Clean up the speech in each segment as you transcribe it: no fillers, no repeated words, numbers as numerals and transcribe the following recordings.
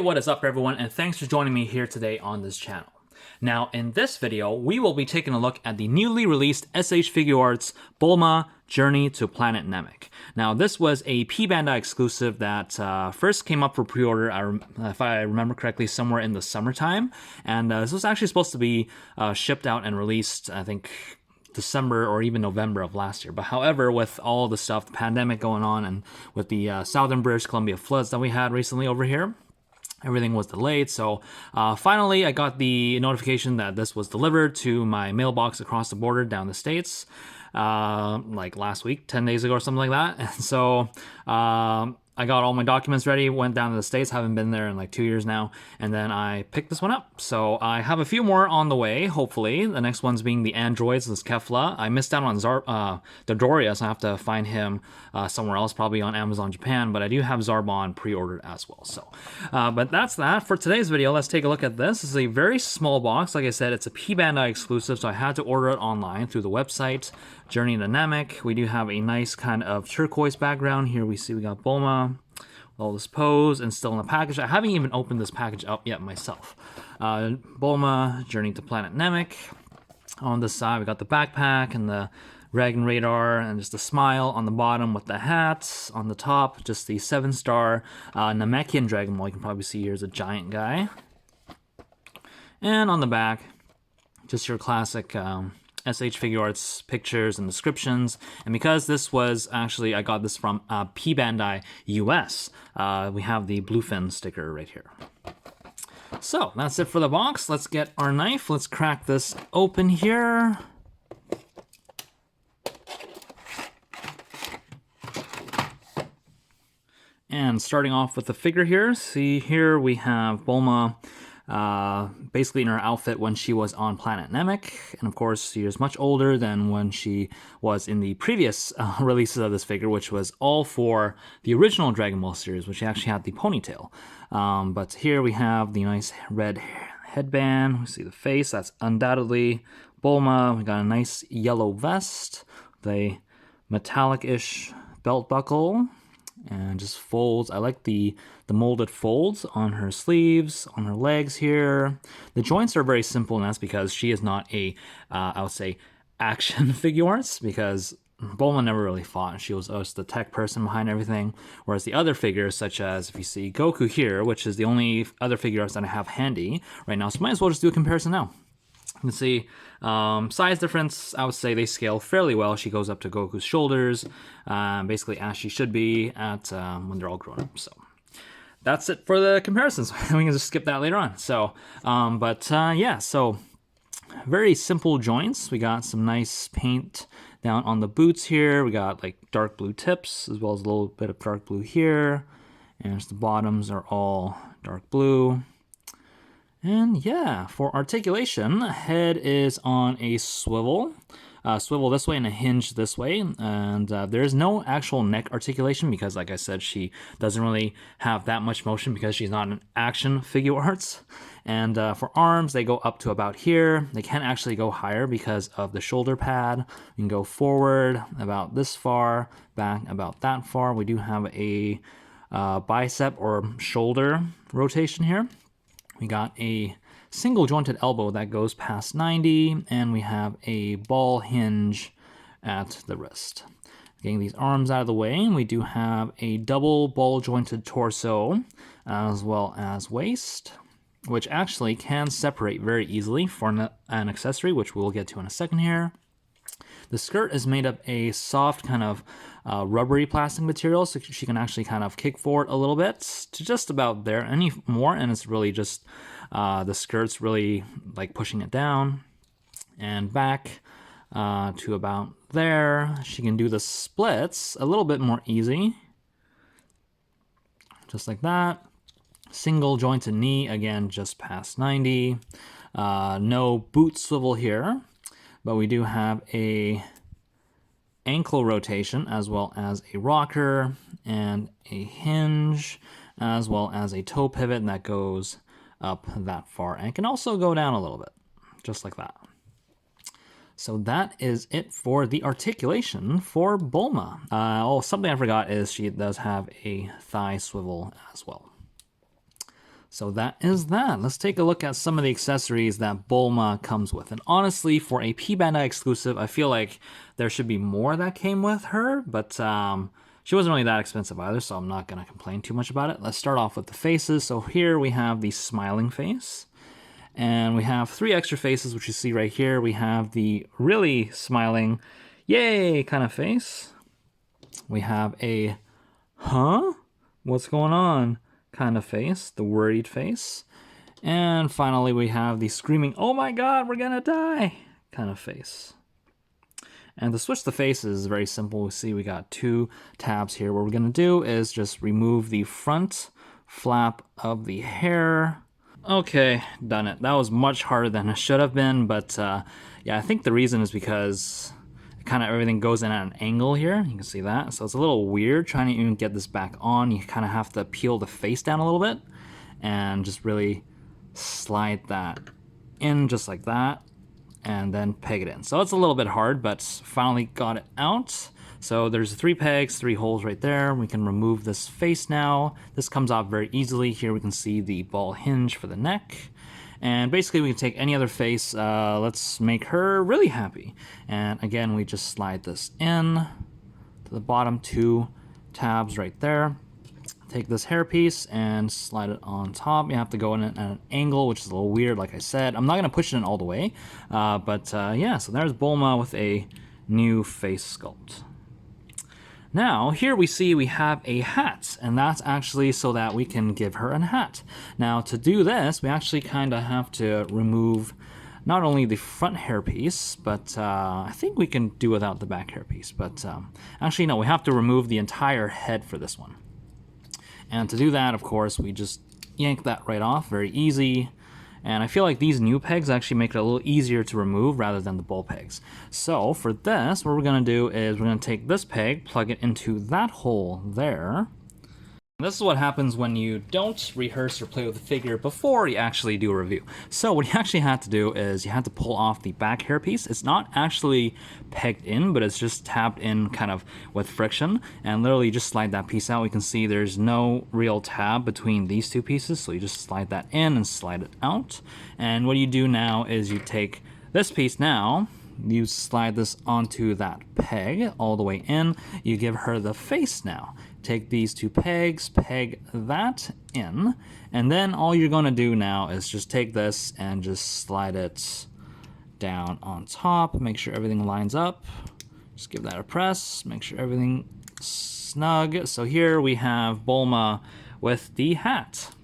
what is up everyone, and thanks for joining me here today on this channel. Now, in this video, we will be taking a look at the newly released SH Figuarts Bulma Journey to Planet Namek. Now, this was a P-Bandai exclusive that first came up for pre-order, if I remember correctly, somewhere in the summertime. And this was actually supposed to be shipped out and released, I think, December or even November of last year. But however, with all the stuff, the pandemic going on, and with the southern British Columbia floods that we had recently over here, everything was delayed. So finally, I got the notification that this was delivered to my mailbox across the border down the States, like last week, 10 days ago or something like that. And so I got all my documents ready, went down to the States, haven't been there in like 2 years now, and then I picked this one up. So I have a few more on the way, hopefully. The next one's being the androids, this Kefla. I missed out on Dodoria, so I have to find him somewhere else, probably on Amazon Japan, but I do have Zarbon pre-ordered as well. So, but that's that. For today's video, let's take a look at this. This is a very small box. Like I said, it's a P-Bandai exclusive, so I had to order it online through the website, Journey to Namek. We do have a nice kind of turquoise background. Here we see we got Bulma, all this pose, and still in the package. I haven't even opened this package up yet myself. Bulma, Journey to Planet Namek. On this side, we got the backpack and the Dragon Radar, and just the smile on the bottom with the hat. On the top, just the 7-star Namekian Dragon Ball. You can probably see here's a giant guy. And on the back, just your classic SH Figuarts pictures and descriptions. And because this was actually, I got this from P-Bandai US, we have the Bluefin sticker right here. So that's it for the box. Let's get our knife. Let's crack this open here. And starting off with the figure here, see here we have Bulma basically in her outfit when she was on Planet Namek, and of course she is much older than when she was in the previous releases of this figure, which was all for the original Dragon Ball series, which actually had the ponytail. But here we have the nice red headband. We see the face, that's undoubtedly Bulma. We got a nice yellow vest, the metallic-ish belt buckle, and just folds. I like the molded folds on her sleeves, on her legs here. The joints are very simple, and that's because she is not a, I would say, action Figuarts, because Bulma never really fought. She was just the tech person behind everything, whereas the other figures, such as if you see Goku here, which is the only other Figuarts that I have handy right now, so might as well just do a comparison now. You can see size difference, I would say they scale fairly well. She goes up to Goku's shoulders, basically as she should be at when they're all grown up. So that's it for the comparisons. We can just skip that later on. So, yeah, so very simple joints. We got some nice paint down on the boots here. We got like dark blue tips, as well as a little bit of dark blue here. And the bottoms are all dark blue. And yeah, for articulation, head is on a swivel. Swivel this way and a hinge this way. And there is no actual neck articulation because, like I said, she doesn't really have that much motion because she's not an action Figuarts. And for arms, they go up to about here. They can't actually go higher because of the shoulder pad. You can go forward about this far, back about that far. We do have a bicep or shoulder rotation here. We got a single jointed elbow that goes past 90, and we have a ball hinge at the wrist. Getting these arms out of the way, we do have a double ball jointed torso, as well as waist, which actually can separate very easily for an accessory, which we'll get to in a second here. The skirt is made of a soft kind of rubbery plastic material, so she can actually kind of kick forward a little bit to just about there anymore, and it's really just the skirt's really like pushing it down and back to about there. She can do the splits a little bit more easy, just like that. Single jointed knee, again, just past 90. No boot swivel here, but we do have a ankle rotation as well as a rocker and a hinge as well as a toe pivot that goes up that far and can also go down a little bit, just like that. So that is it for the articulation for Bulma. Oh, something I forgot is she does have a thigh swivel as well. So that is that. Let's take a look at some of the accessories that Bulma comes with. And honestly, for a P Bandai exclusive, I feel like there should be more that came with her, but she wasn't really that expensive either, so I'm not going to complain too much about it. Let's start off with the faces. So here we have the smiling face. And we have 3 extra faces, which you see right here. We have the really smiling, yay kind of face. We have a, huh? What's going on kind of face, the worried face. And finally, we have the screaming, oh my god, we're gonna die kind of face. And to switch the faces is very simple. We see we got 2 tabs here. What we're gonna do is just remove the front flap of the hair. Okay, done it. That was much harder than it should have been, but yeah, I think the reason is because kind of everything goes in at an angle here. You can see that. So it's a little weird trying to even get this back on. You kind of have to peel the face down a little bit and just really slide that in just like that and then peg it in. So it's a little bit hard, but finally got it out. So there's 3 pegs, 3 holes right there. We can remove this face now. This comes off very easily. Here we can see the ball hinge for the neck. And basically we can take any other face. Let's make her really happy. And again, we just slide this in to the bottom 2 tabs right there. Take this hairpiece and slide it on top. You have to go in at an angle, which is a little weird, like I said. I'm not going to push it in all the way. Yeah, so there's Bulma with a new face sculpt. Now, here we see we have a hat, and that's actually so that we can give her a hat. Now, to do this, we actually kind of have to remove not only the front hairpiece, but I think we can do without the back hairpiece. But actually, no, we have to remove the entire head for this one. And to do that, of course, we just yank that right off, very easy. And I feel like these new pegs actually make it a little easier to remove rather than the bull pegs. So for this, what we're going to do is we're going to take this peg, plug it into that hole there. This is what happens when you don't rehearse or play with the figure before you actually do a review. So what you actually had to do is you had to pull off the back hairpiece. It's not actually pegged in, but it's just tapped in kind of with friction. And literally you just slide that piece out. We can see there's no real tab between these 2 pieces. So you just slide that in and slide it out. And what you do now is you take this piece now, you slide this onto that peg all the way in. You give her the face now. Take these 2 pegs, peg that in, and then all you're going to do now is just take this and just slide it down on top. Make sure everything lines up. Just give that a press. Make sure everything snug. So here we have Bulma with the hat.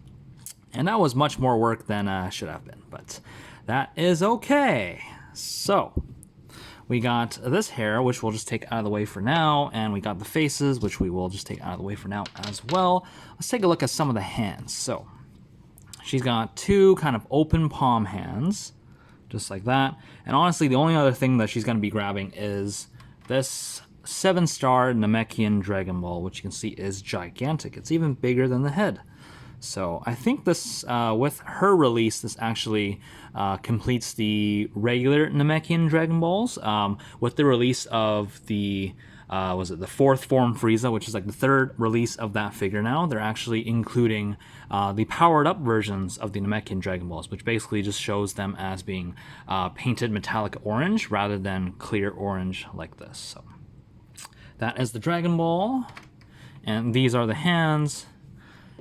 And that was much more work than should have been, but that is okay. So we got this hair, which we'll just take out of the way for now, and we got the faces, which we will just take out of the way for now as well. Let's take a look at some of the hands. So she's got 2 kind of open palm hands, just like that. And honestly, the only other thing that she's going to be grabbing is this 7-star Namekian Dragon Ball, which you can see is gigantic. It's even bigger than the head. So I think this, with her release, this actually completes the regular Namekian Dragon Balls. With the release of the, was it the 4th form Frieza, which is like the 3rd release of that figure now, they're actually including the powered up versions of the Namekian Dragon Balls, which basically just shows them as being painted metallic orange rather than clear orange like this. So that is the Dragon Ball, and these are the hands.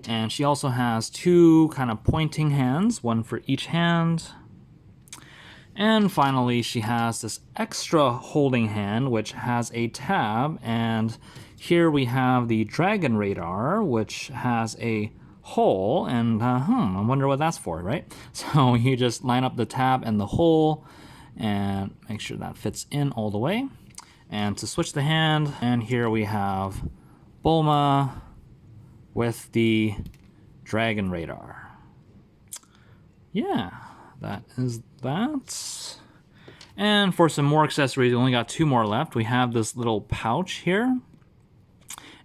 And she also has 2 kind of pointing hands, 1 for each hand. And finally, she has this extra holding hand, which has a tab. And here we have the Dragon Radar, which has a hole. And I wonder what that's for, right? So you just line up the tab and the hole and make sure that fits in all the way. And to switch the hand, and here we have Bulma with the Dragon Radar. Yeah, that is that. And for some more accessories, we only got 2 more left. We have this little pouch here.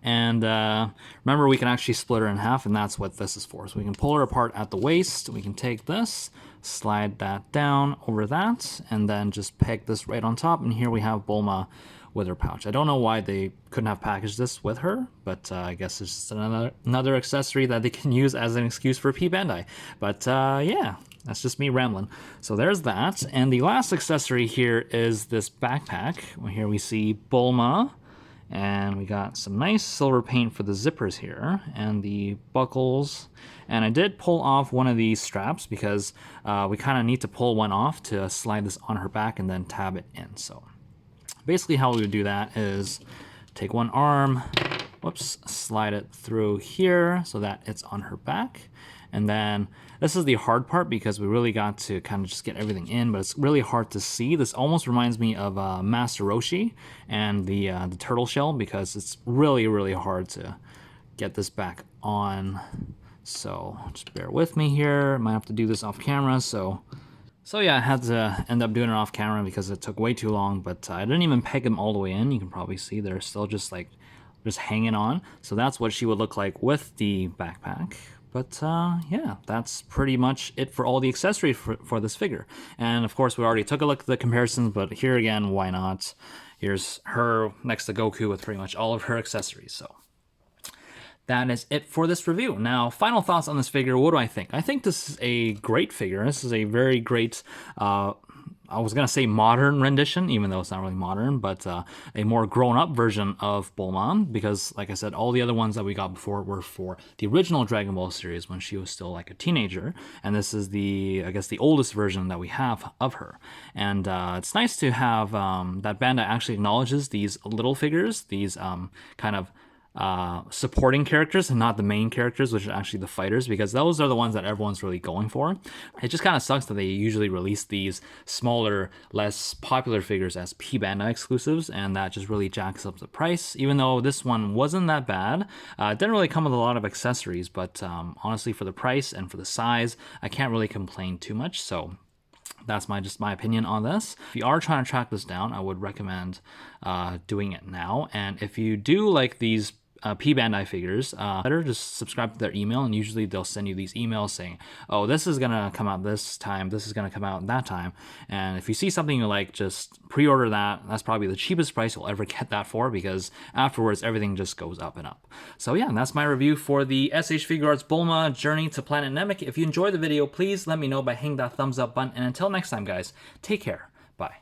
And remember, we can actually split her in half, and that's what this is for. So we can pull her apart at the waist. We can take this, slide that down over that, and then just peg this right on top. And here we have Bulma with her pouch. I don't know why they couldn't have packaged this with her, but I guess it's just another accessory that they can use as an excuse for P Bandai. But yeah, that's just me rambling. So there's that. And the last accessory here is this backpack. Here we see Bulma, and we got some nice silver paint for the zippers here and the buckles. And I did pull off one of these straps because we kind of need to pull one off to slide this on her back and then tab it in. So basically how we would do that is take one arm, whoops, slide it through here so that it's on her back. And then this is the hard part because we really got to kind of just get everything in, but it's really hard to see. This almost reminds me of Master Roshi and the turtle shell because it's really, really hard to get this back on. So just bear with me here. Might have to do this off camera. So yeah, I had to end up doing it off camera because it took way too long, but I didn't even peg them all the way in. You can probably see they're still just hanging on. So that's what she would look like with the backpack. But yeah, that's pretty much it for all the accessories for this figure. And of course, we already took a look at the comparisons, but here again, why not? Here's her next to Goku with pretty much all of her accessories. So that is it for this review. Now, final thoughts on this figure. What do I think? I think this is a great figure. This is a very great, I was going to say modern rendition, even though it's not really modern, but a more grown-up version of Bulma, because, like I said, all the other ones that we got before were for the original Dragon Ball series when she was still like a teenager, and this is I guess, the oldest version that we have of her. And it's nice to have that Bandai actually acknowledges these little figures, these kind of supporting characters and not the main characters, which are actually the fighters, because those are the ones that everyone's really going for. It just kind of sucks that they usually release these smaller, less popular figures as P Bandai exclusives, and that just really jacks up the price. Even though this one wasn't that bad, it didn't really come with a lot of accessories, but honestly, for the price and for the size, I can't really complain too much. So that's just my opinion on this. If you are trying to track this down, I would recommend doing it now. And if you do like these P Bandai figures, better just subscribe to their email, and usually they'll send you these emails saying, oh, this is gonna come out this time, this is gonna come out that time. And if you see something you like, just pre-order that. That's probably the cheapest price you'll ever get that for, because afterwards everything just goes up and up. So yeah, that's my review for the SH Figuarts Bulma Journey to Planet Namek. If you enjoyed the video, please let me know by hitting that thumbs up button, and until next time guys, take care, bye.